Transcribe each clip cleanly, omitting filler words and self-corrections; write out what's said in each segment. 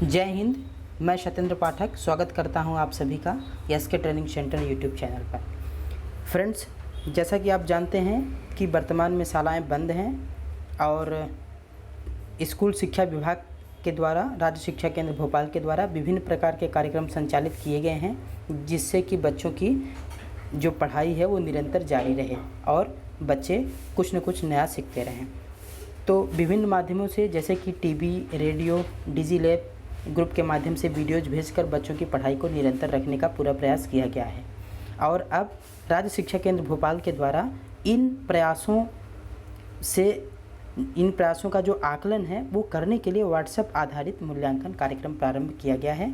जय हिंद। मैं सत्येंद्र पाठक स्वागत करता हूं आप सभी का SK training centre YouTube channel पर। फ्रेंड्स, जैसा कि आप जानते हैं कि वर्तमान में शालाएं बंद हैं और स्कूल शिक्षा विभाग के द्वारा राज्य शिक्षा केंद्र भोपाल के द्वारा विभिन्न प्रकार के कार्यक्रम संचालित किए गए हैं, जिससे कि बच्चों की जो पढ़ाई है वो निरंतर जारी रहे और बच्चे कुछ न कुछ नया सीखते रहें। तो विभिन्न माध्यमों से जैसे कि टीवी, रेडियो, डिजी लैब ग्रुप के माध्यम से वीडियोज भेजकर बच्चों की पढ़ाई को निरंतर रखने का पूरा प्रयास किया गया है। और अब राज्य शिक्षा केंद्र भोपाल के द्वारा इन प्रयासों का जो आकलन है वो करने के लिए व्हाट्सएप आधारित मूल्यांकन कार्यक्रम प्रारंभ किया गया है,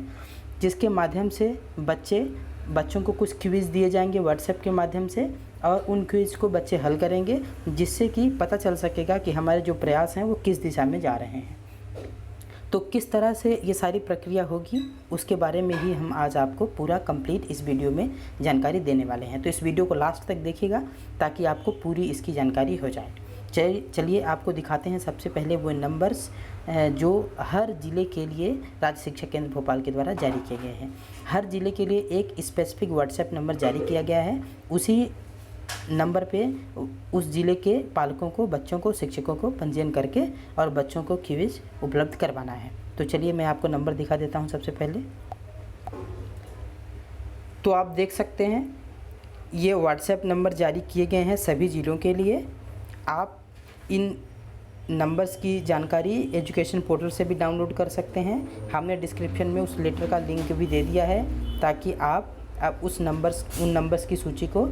जिसके माध्यम से बच्चों को कुछ क्विज़ दिए जाएंगे व्हाट्सएप के माध्यम से और उन क्विज़ को बच्चे हल करेंगे, जिससे कि पता चल सकेगा कि हमारे जो प्रयास हैं वो किस दिशा में जा रहे हैं। तो किस तरह से ये सारी प्रक्रिया होगी उसके बारे में ही हम आज आपको पूरा कंप्लीट इस वीडियो में जानकारी देने वाले हैं। तो इस वीडियो को लास्ट तक देखिएगा ताकि आपको पूरी इसकी जानकारी हो जाए। चलिए आपको दिखाते हैं सबसे पहले वो नंबर्स जो हर ज़िले के लिए राज्य शिक्षा केंद्र भोपाल के द्वारा जारी किए गए हैं। हर ज़िले के लिए एक स्पेसिफिक व्हाट्सएप नंबर जारी किया गया है। उसी नंबर पे उस ज़िले के पालकों को, बच्चों को, शिक्षकों को पंजीयन करके और बच्चों को क्विज़ उपलब्ध करवाना है। तो चलिए मैं आपको नंबर दिखा देता हूँ सबसे पहले। तो आप देख सकते हैं ये व्हाट्सएप नंबर जारी किए गए हैं सभी ज़िलों के लिए। आप इन नंबर्स की जानकारी एजुकेशन पोर्टल से भी डाउनलोड कर सकते हैं। हमने डिस्क्रिप्शन में उस लेटर का लिंक भी दे दिया है ताकि आप उन नंबर्स की सूची को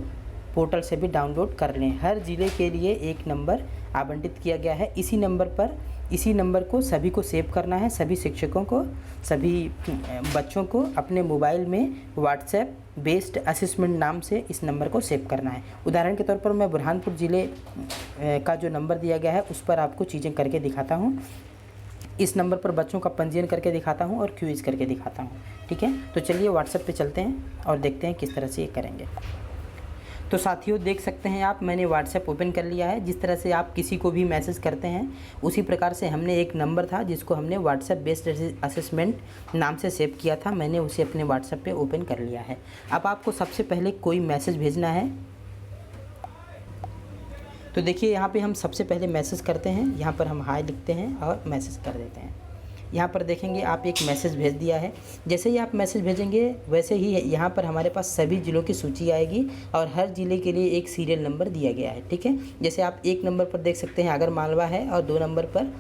पोर्टल से भी डाउनलोड कर लें। हर ज़िले के लिए एक नंबर आवंटित किया गया है। इसी नंबर को सभी को सेव करना है। सभी शिक्षकों को, सभी बच्चों को अपने मोबाइल में व्हाट्सएप बेस्ड असेसमेंट नाम से इस नंबर को सेव करना है। उदाहरण के तौर पर मैं बुरहानपुर ज़िले का जो नंबर दिया गया है उस पर आपको चीज़ें करके दिखाता हूँ। इस नंबर पर बच्चों का पंजीयन करके दिखाता हूँ और क्विज़ करके दिखाता हूँ। ठीक है, तो चलिए व्हाट्सएप पे चलते हैं और देखते हैं किस तरह से ये करेंगे। तो साथियों देख सकते हैं आप, मैंने व्हाट्सएप ओपन कर लिया है। जिस तरह से आप किसी को भी मैसेज करते हैं उसी प्रकार से हमने एक नंबर था जिसको हमने व्हाट्सएप बेस्ड असेसमेंट नाम से सेव किया था, मैंने उसे अपने व्हाट्सएप पे ओपन कर लिया है। अब आपको सबसे पहले कोई मैसेज भेजना है। तो देखिए यहाँ पे हम सबसे पहले मैसेज करते हैं। यहाँ पर हम हाय लिखते हैं और मैसेज कर देते हैं। यहाँ पर देखेंगे आप एक मैसेज भेज दिया है। जैसे ही आप मैसेज भेजेंगे वैसे ही यहाँ पर हमारे पास सभी ज़िलों की सूची आएगी और हर ज़िले के लिए एक सीरियल नंबर दिया गया है। ठीक है, जैसे आप एक नंबर पर देख सकते हैं आगर मालवा है और 2 नंबर पर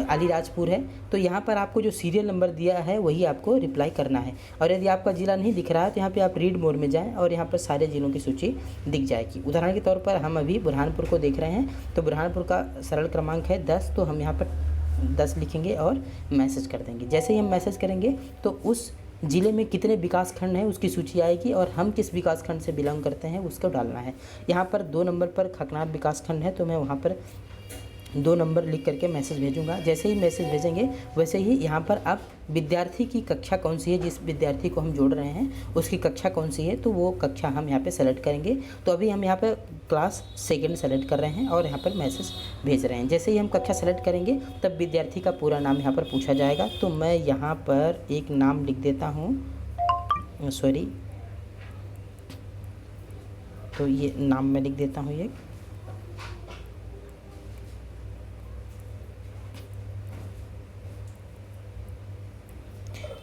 अलीराजपुर है। तो यहाँ पर आपको जो सीरियल नंबर दिया है वही आपको रिप्लाई करना है। और यदि आपका ज़िला नहीं दिख रहा है तो यहाँ पे आप रीड मोड में जाएं और यहाँ पर सारे ज़िलों की सूची दिख जाएगी। उदाहरण के तौर पर हम अभी बुरहानपुर को देख रहे हैं, तो बुरहानपुर का सरल क्रमांक है 10, तो हम यहाँ पर 10 लिखेंगे और मैसेज कर देंगे। जैसे ही हम मैसेज करेंगे तो उस ज़िले में कितने विकास खंड हैं उसकी सूची आएगी और हम किस विकास खंड से बिलोंग करते हैं उसको डालना है। यहाँ पर 2 नंबर पर खकनार विकास खंड है, तो मैं वहाँ पर 2 नंबर लिख करके मैसेज भेजूंगा। जैसे ही मैसेज भेजेंगे वैसे ही यहाँ पर अब विद्यार्थी की कक्षा कौन सी है, जिस विद्यार्थी को हम जोड़ रहे हैं उसकी कक्षा कौन सी है, तो वो कक्षा हम यहाँ पे सेलेक्ट करेंगे। तो अभी हम यहाँ पे क्लास 2nd सेलेक्ट कर रहे हैं और यहाँ पर मैसेज भेज रहे हैं। जैसे ही हम कक्षा सेलेक्ट करेंगे तब विद्यार्थी का पूरा नाम यहाँ पर पूछा जाएगा। तो मैं यहाँ पर एक नाम लिख देता हूँ, तो ये नाम मैं लिख देता हूँ।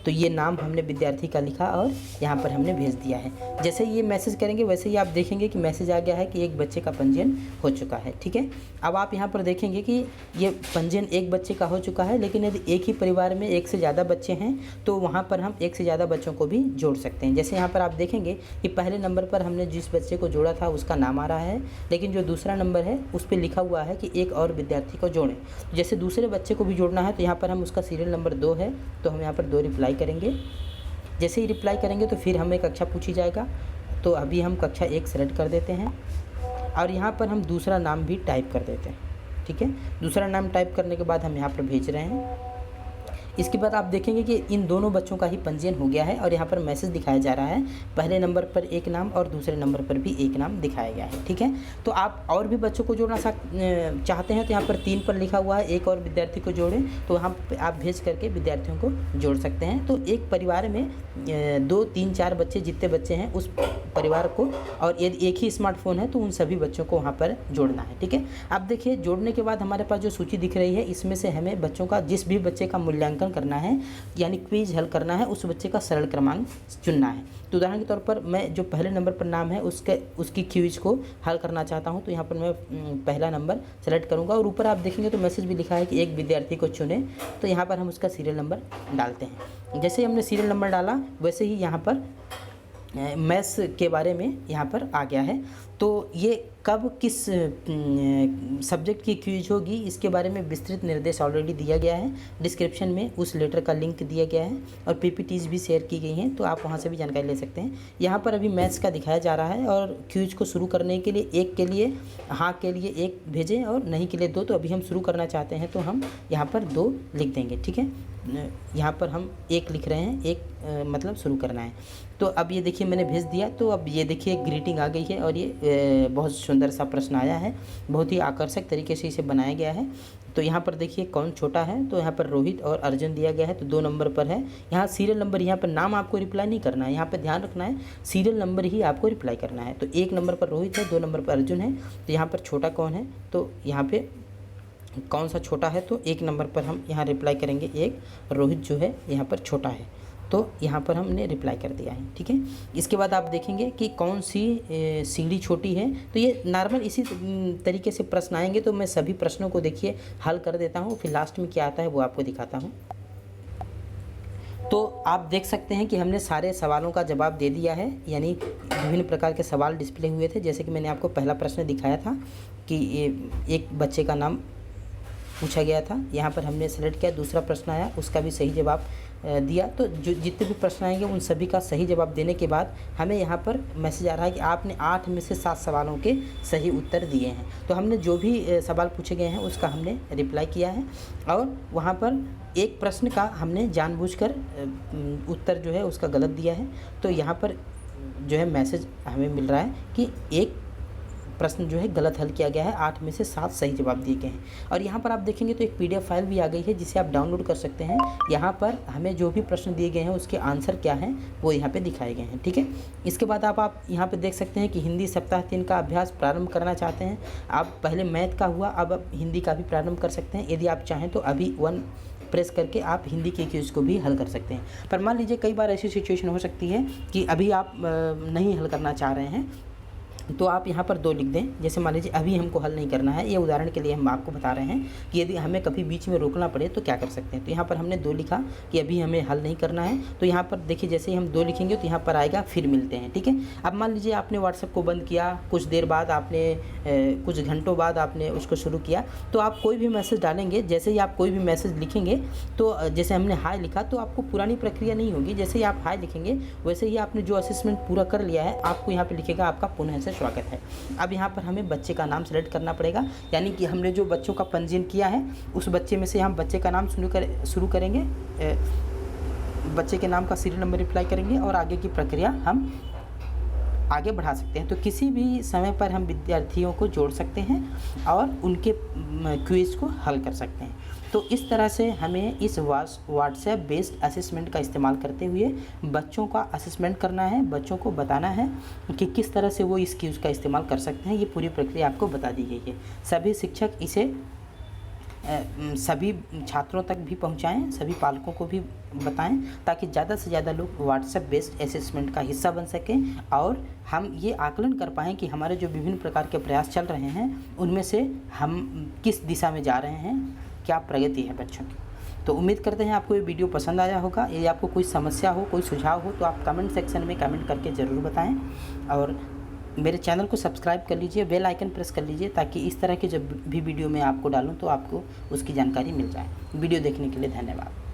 तो ये नाम हमने विद्यार्थी का लिखा और यहाँ पर हमने भेज दिया है। जैसे ही ये मैसेज करेंगे वैसे ही आप देखेंगे कि मैसेज आ गया है कि एक बच्चे का पंजीयन हो चुका है। ठीक है, अब आप यहाँ पर देखेंगे कि ये पंजीयन एक बच्चे का हो चुका है, लेकिन यदि एक ही परिवार में एक से ज़्यादा बच्चे हैं तो वहाँ पर हम एक से ज़्यादा बच्चों को भी जोड़ सकते हैं। जैसे यहाँ पर आप देखेंगे कि पहले नंबर पर हमने जिस बच्चे को जोड़ा था उसका नाम आ रहा है, लेकिन जो दूसरा नंबर है उस पर लिखा हुआ है कि एक और विद्यार्थी को जोड़ें। जैसे दूसरे बच्चे को भी जोड़ना है तो यहाँ पर हम उसका सीरियल नंबर 2 है, तो हम यहाँ पर 2 रिप्लाई करेंगे। जैसे ही रिप्लाई करेंगे तो फिर हमें कक्षा पूछी जाएगा, तो अभी हम कक्षा 1 सेलेक्ट कर देते हैं और यहाँ पर हम दूसरा नाम भी टाइप कर देते हैं। ठीक है, दूसरा नाम टाइप करने के बाद हम यहाँ पर भेज रहे हैं। इसके बाद आप देखेंगे कि इन दोनों बच्चों का ही पंजीयन हो गया है और यहाँ पर मैसेज दिखाया जा रहा है, पहले नंबर पर एक नाम और दूसरे नंबर पर भी एक नाम दिखाया गया है। ठीक है, तो आप और भी बच्चों को जोड़ना चाहते हैं तो यहाँ पर 3 पर लिखा हुआ है एक और विद्यार्थी को जोड़ें, तो वहाँ पे आप भेज करके विद्यार्थियों को जोड़ सकते हैं। तो एक परिवार में 2, 3, 4 बच्चे जितने बच्चे हैं उस परिवार को, और यदि एक ही स्मार्टफोन है तो उन सभी बच्चों को वहाँ पर जोड़ना है। ठीक है, अब देखिए जोड़ने के बाद हमारे पास जो सूची दिख रही है इसमें से हमें बच्चों का, जिस भी बच्चे का मूल्यांकन करना है यानी क्विज हल करना है, उस बच्चे का सरल क्रमांक चुनना है। तो उदाहरण के तौर पर मैं जो पहले नंबर पर नाम है उसकी क्विज को हल करना चाहता हूं, तो यहाँ पर मैं पहला नंबर सेलेक्ट करूंगा और ऊपर आप देखेंगे तो मैसेज भी लिखा है कि एक विद्यार्थी को चुने, तो यहाँ पर हम उसका सीरियल नंबर डालते हैं। जैसे ही हमने सीरियल नंबर डाला वैसे ही यहाँ पर मैथ्स के बारे में यहाँ पर आ गया है। तो ये कब किस सब्जेक्ट की क्विज होगी इसके बारे में विस्तृत निर्देश ऑलरेडी दिया गया है, डिस्क्रिप्शन में उस लेटर का लिंक दिया गया है और पीपीटीज भी शेयर की गई हैं, तो आप वहाँ से भी जानकारी ले सकते हैं। यहाँ पर अभी मैथ्स का दिखाया जा रहा है और क्विज को शुरू करने के लिए एक के लिए हाँ के लिए 1 भेजें और नहीं के लिए 2, तो अभी हम शुरू करना चाहते हैं तो हम यहाँ पर 2 लिख देंगे। ठीक है, यहाँ पर हम 1 लिख रहे हैं, 1 मतलब शुरू करना है। तो अब ये देखिए मैंने भेज दिया, तो अब ये देखिए ग्रीटिंग आ गई है और ये बहुत सुंदर सा प्रश्न आया है, बहुत ही आकर्षक तरीके से इसे बनाया गया है। तो यहाँ पर देखिए कौन छोटा है, तो यहाँ पर रोहित और अर्जुन दिया गया है, तो 2 नंबर पर है। यहाँ सीरियल नंबर, यहाँ पर नाम आपको रिप्लाई नहीं करना है, यहाँ पर ध्यान रखना है सीरियल नंबर ही आपको रिप्लाई करना है। तो 1 नंबर पर रोहित है, 2 नंबर पर अर्जुन है, तो यहाँ पर छोटा कौन है, तो यहाँ पे कौन सा छोटा है, तो 1 नंबर पर हम यहाँ रिप्लाई करेंगे 1, रोहित जो है यहाँ पर छोटा है, तो यहाँ पर हमने रिप्लाई कर दिया है। ठीक है, इसके बाद आप देखेंगे कि कौन सी सीढ़ी छोटी है, तो ये नॉर्मल इसी तरीके से प्रश्न आएंगे, तो मैं सभी प्रश्नों को देखिए हल कर देता हूँ, फिर लास्ट में क्या आता है वो आपको दिखाता हूँ। तो आप देख सकते हैं कि हमने सारे सवालों का जवाब दे दिया है, यानी विभिन्न प्रकार के सवाल डिस्प्ले हुए थे। जैसे कि मैंने आपको पहला प्रश्न दिखाया था कि एक बच्चे का नाम पूछा गया था, यहाँ पर हमने सेलेक्ट किया, दूसरा प्रश्न आया उसका भी सही जवाब दिया। तो जो जितने भी प्रश्न आएंगे उन सभी का सही जवाब देने के बाद हमें यहाँ पर मैसेज आ रहा है कि आपने 8 में से 7 सवालों के सही उत्तर दिए हैं। तो हमने जो भी सवाल पूछे गए हैं उसका हमने रिप्लाई किया है और वहाँ पर एक प्रश्न का हमने जानबूझकर उत्तर जो है उसका गलत दिया है। तो यहाँ पर जो है मैसेज हमें मिल रहा है कि एक प्रश्न जो है गलत हल किया गया है, 8 में से 7 सही जवाब दिए गए हैं। और यहाँ पर आप देखेंगे तो एक PDF फाइल भी आ गई है जिसे आप डाउनलोड कर सकते हैं। यहाँ पर हमें जो भी प्रश्न दिए गए हैं उसके आंसर क्या हैं वो यहाँ पे दिखाए गए हैं। ठीक है, इसके बाद आप यहाँ पे देख सकते हैं कि हिंदी सप्ताह 3 का अभ्यास प्रारंभ करना चाहते हैं आप। पहले मैथ का हुआ, अब आप हिंदी का भी प्रारंभ कर सकते हैं। यदि आप चाहें तो अभी 1 प्रेस करके आप हिंदी के क्विज को भी हल कर सकते हैं। पर मान लीजिए कई बार ऐसी सिचुएशन हो सकती है कि अभी आप नहीं हल करना चाह रहे हैं, तो आप यहाँ पर 2 लिख दें। जैसे मान लीजिए अभी हमको हल नहीं करना है, ये उदाहरण के लिए हम आपको बता रहे हैं कि यदि हमें कभी बीच में रोकना पड़े तो क्या कर सकते हैं। तो यहाँ पर हमने 2 लिखा कि अभी हमें हल नहीं करना है, तो यहाँ पर देखिए जैसे ही हम 2 लिखेंगे तो यहाँ पर आएगा फिर मिलते हैं। ठीक है, अब मान लीजिए आपने व्हाट्सएप को बंद किया, कुछ देर बाद आपने कुछ घंटों बाद आपने उसको शुरू किया, तो आप कोई भी मैसेज डालेंगे, जैसे ही आप कोई भी मैसेज लिखेंगे तो जैसे हमने हाय लिखा तो आपको पुरानी प्रक्रिया नहीं होगी। जैसे ही आप हाय लिखेंगे वैसे ही आपने जो असेसमेंट पूरा कर लिया है आपको यहाँ पर लिखेगा आपका पुनः से स्वागत है। अब यहाँ पर हमें बच्चे का नाम सेलेक्ट करना पड़ेगा, यानी कि हमने जो बच्चों का पंजीयन किया है उस बच्चे में से हम बच्चे का नाम शुरू करेंगे, बच्चे के नाम का सीरियल नंबर रिप्लाई करेंगे और आगे की प्रक्रिया हम आगे बढ़ा सकते हैं। तो किसी भी समय पर हम विद्यार्थियों को जोड़ सकते हैं और उनके क्विज को हल कर सकते हैं। तो इस तरह से हमें इस व्हाट्सएप बेस्ड असेसमेंट का इस्तेमाल करते हुए बच्चों का असेसमेंट करना है, बच्चों को बताना है कि किस तरह से वो इस क्विज का इस्तेमाल कर सकते हैं। ये पूरी प्रक्रिया आपको बता दी गई है। सभी शिक्षक इसे सभी छात्रों तक भी पहुंचाएं, सभी पालकों को भी बताएं, ताकि ज़्यादा से ज़्यादा लोग व्हाट्सएप बेस्ड असेसमेंट का हिस्सा बन सकें और हम ये आकलन कर पाएँ कि हमारे जो विभिन्न प्रकार के प्रयास चल रहे हैं उनमें से हम किस दिशा में जा रहे हैं, क्या प्रगति है बच्चों की। तो उम्मीद करते हैं आपको ये वीडियो पसंद आया होगा। यदि आपको कोई समस्या हो, कोई सुझाव हो तो आप कमेंट सेक्शन में कमेंट करके ज़रूर बताएं और मेरे चैनल को सब्सक्राइब कर लीजिए, बेल आइकन प्रेस कर लीजिए, ताकि इस तरह के जब भी वीडियो मैं आपको डालूं तो आपको उसकी जानकारी मिल जाए। वीडियो देखने के लिए धन्यवाद।